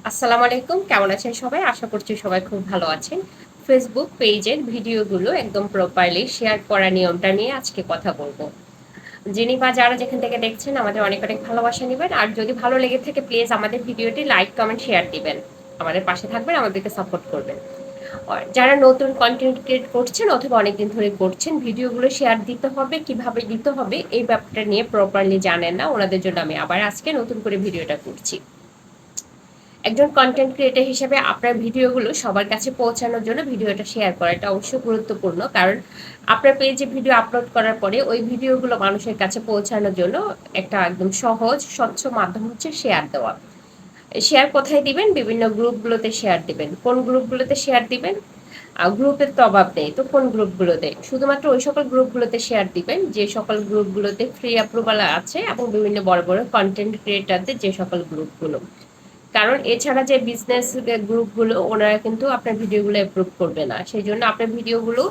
আসসালামু আলাইকুম, কেমন আছেন সবাই? আশা করছি সবাই খুব ভালো আছেন। ফেসবুক পেজের ভিডিওগুলো একদম প্রপারলি শেয়ার করার নিয়মটা নিয়ে আজকে কথা বলবো। যিনি বা যারা যেখান থেকে দেখছেন আমাদের অনেক অনেক ভালোবাসা নেবেন, আর যদি ভালো লেগে থাকে প্লিজ আমাদের ভিডিওটি লাইক কমেন্ট শেয়ার দিবেন, আমাদের পাশে থাকবেন, আমাদেরকে সাপোর্ট করবেন। আর যারা নতুন কন্টেন্ট ক্রিয়েট করছেন অথবা অনেকদিন ধরে করছেন, ভিডিওগুলো শেয়ার দিতে হবে, কিভাবে দিতে হবে এই ব্যাপারটা নিয়ে প্রপারলি জানেন না, ওনাদের জন্য আমি আবার আজকে নতুন করে ভিডিওটা করছি। একজন কন্টেন্ট ক্রিয়েটর হিসেবে আপনার ভিডিওগুলো সবার কাছে পৌঁছানোর জন্য ভিডিওটা শেয়ার করা এটা অবশ্যই গুরুত্বপূর্ণ, কারণ আপনার পেজে ভিডিও আপলোড করার পরে ওই ভিডিওগুলো মানুষের কাছে পৌঁছানোর জন্য একটা একদম সহজ স্বচ্ছ মাধ্যম হচ্ছে শেয়ার দেওয়া। শেয়ার কোথায় দিবেন? বিভিন্ন গ্রুপগুলোতে শেয়ার দিবেন। কোন গ্রুপগুলোতে শেয়ার দিবেন? গ্রুপের তো অভাব নেই, তো কোন গ্রুপগুলোতে? শুধুমাত্র ওই সকল গ্রুপগুলোতে শেয়ার দিবেন যে সকল গ্রুপগুলোতে ফ্রি অ্যাপ্রুভাল আছে এবং বিভিন্ন বড় বড় কন্টেন্ট ক্রিয়েটারদের যে সকল গ্রুপগুলো। কারণ এছাড়া যে বিজনেস গ্রুপগুলো ওনারা কিন্তু আপনার ভিডিওগুলো অ্যাপ্রুভ করবে না, সেই জন্য আপনার ভিডিওগুলো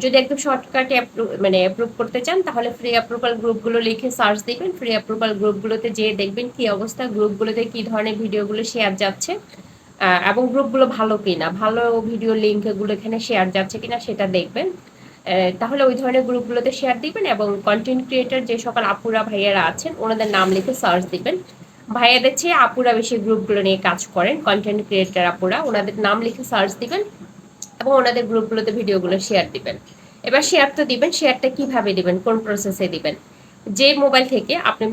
যদি একদম শর্টকাটে মানে অ্যাপ্রুভ করতে চান তাহলে ফ্রি অ্যাপ্রুভাল গ্রুপগুলো লিখে সার্চ দিবেন। ফ্রি অ্যাপ্রুভাল গ্রুপগুলোতে যেয়ে দেখবেন কি অবস্থা, গ্রুপগুলোতে কি ধরনের ভিডিওগুলো শেয়ার যাচ্ছে এবং গ্রুপগুলো ভালো কিনা, ভালো ভিডিও লিঙ্কগুলো এখানে শেয়ার যাচ্ছে কিনা সেটা দেখবেন। তাহলে ওই ধরনের গ্রুপগুলোতে শেয়ার দিবেন এবং কন্টেন্ট ক্রিয়েটর যে সকল আপুরা ভাইয়ারা আছেন ওনাদের নাম লিখে সার্চ দিবেন। ভাইয়াদের চেয়ে আপুরা বেশি গ্রুপগুলো নিয়ে কাজ করেন, কন্টেন্ট ক্রিয়েটর আপুরা, ওনাদের নাম লিখে সার্চ দিবেন এবং ওনাদের গ্রুপগুলোতে ভিডিওগুলো শেয়ার দিবেন। এবার শেয়ার তো দিবেন, শেয়ারটা কিভাবে দিবেন, কোন প্রসেসে দিবেন? যে মোবাইল থেকে আপনি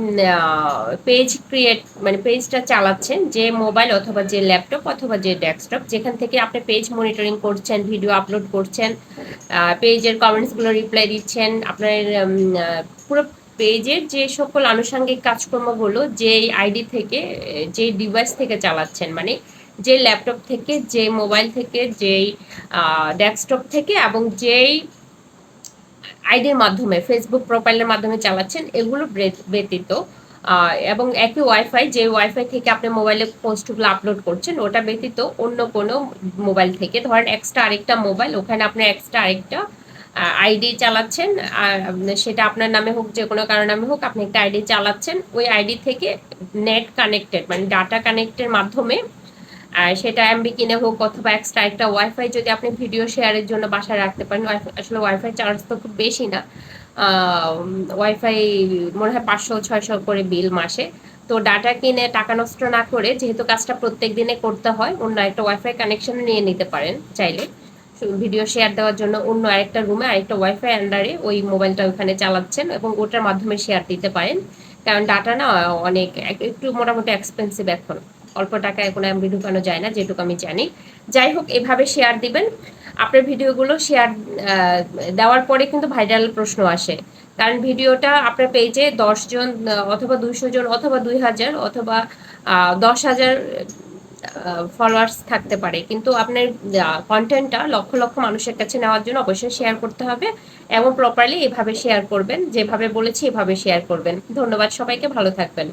পেজ ক্রিয়েট মানে পেজটা চালাচ্ছেন, যে মোবাইল অথবা যে ল্যাপটপ অথবা যে ডেস্কটপ যেখান থেকে আপনি পেজ মনিটরিং করছেন, ভিডিও আপলোড করছেন, পেজের কমেন্টসগুলো রিপ্লাই দিচ্ছেন, আপনার পুরো পেজের যে সকল আনুষঙ্গিক কাজকর্মগুলো যেই আইডি থেকে, যে ডিভাইস থেকে চালাচ্ছেন, মানে যে ল্যাপটপ থেকে, যে মোবাইল থেকে, যেই ডেস্কটপ থেকে এবং যেই আইডির মাধ্যমে ফেসবুক প্রোফাইলের মাধ্যমে চালাচ্ছেন, এগুলো ব্যতীত এবং একই ওয়াইফাই, যে ওয়াইফাই থেকে আপনি মোবাইলে পোস্টগুলো আপলোড করছেন ওটা ব্যতীত অন্য কোনো মোবাইল থেকে, ধরেন এক্সট্রা আরেকটা মোবাইল, ওখানে আপনি এক্সট্রা আরেকটা আইডি চালাচ্ছেন, সেটা আপনার নামে হোক যে কোনো কারো নামে হোক, আপনি একটা আইডি চালাচ্ছেন, ওই আইডি থেকে নেট কানেক্টেড মানে ডাটা কানেক্টের মাধ্যমে, আর সেটা এমবি কিনে হোক অথবা এক্সট্রা একটা ওয়াইফাই যদি আপনি ভিডিও শেয়ারের জন্য বাসায় রাখতে পারেন। আসলে ওয়াইফাই চার্জ তো খুব বেশি না, ওয়াইফাই মনে হয় 500-600 করে বিল মাসে। তো ডাটা কিনে টাকা নষ্ট না করে, যেহেতু কাজটা প্রত্যেক দিনে করতে হয়, অন্য একটা ওয়াইফাই কানেকশন নিয়ে নিতে পারেন চাইলে। ভিডিও শেয়ার দেওয়ার জন্য অন্য আরেকটা রুমে আরেকটা ওয়াইফাই আন্ডারে ওই মোবাইলটা ওখানে চালাচ্ছেন এবং ওটার মাধ্যমে শেয়ার দিতে পারেন। কারণ ডাটা না অনেক একটু মোটামুটি এক্সপেন্সিভ এখন, অল্প টাকা এখন এমবি ঢুকানো যায় না যেটুকু আমি জানি। যাই হোক, এভাবে শেয়ার দিবেন। আপনার ভিডিওগুলো শেয়ার দেওয়ার পরে কিন্তু ভাইরাল প্রশ্ন আসে, কারণ ভিডিওটা আপনার পেজে 10 জন অথবা 200 জন অথবা 2000 অথবা 10,000 ফলোয়ার্স থাকতে পারে, কিন্তু আপনার কন্টেন্টটা লক্ষ লক্ষ মানুষের কাছে নেওয়ার জন্য অবশ্যই শেয়ার করতে হবে এবং প্রপারলি এভাবে শেয়ার করবেন, যেভাবে বলেছি এভাবে শেয়ার করবেন। ধন্যবাদ সবাইকে, ভালো থাকবেন।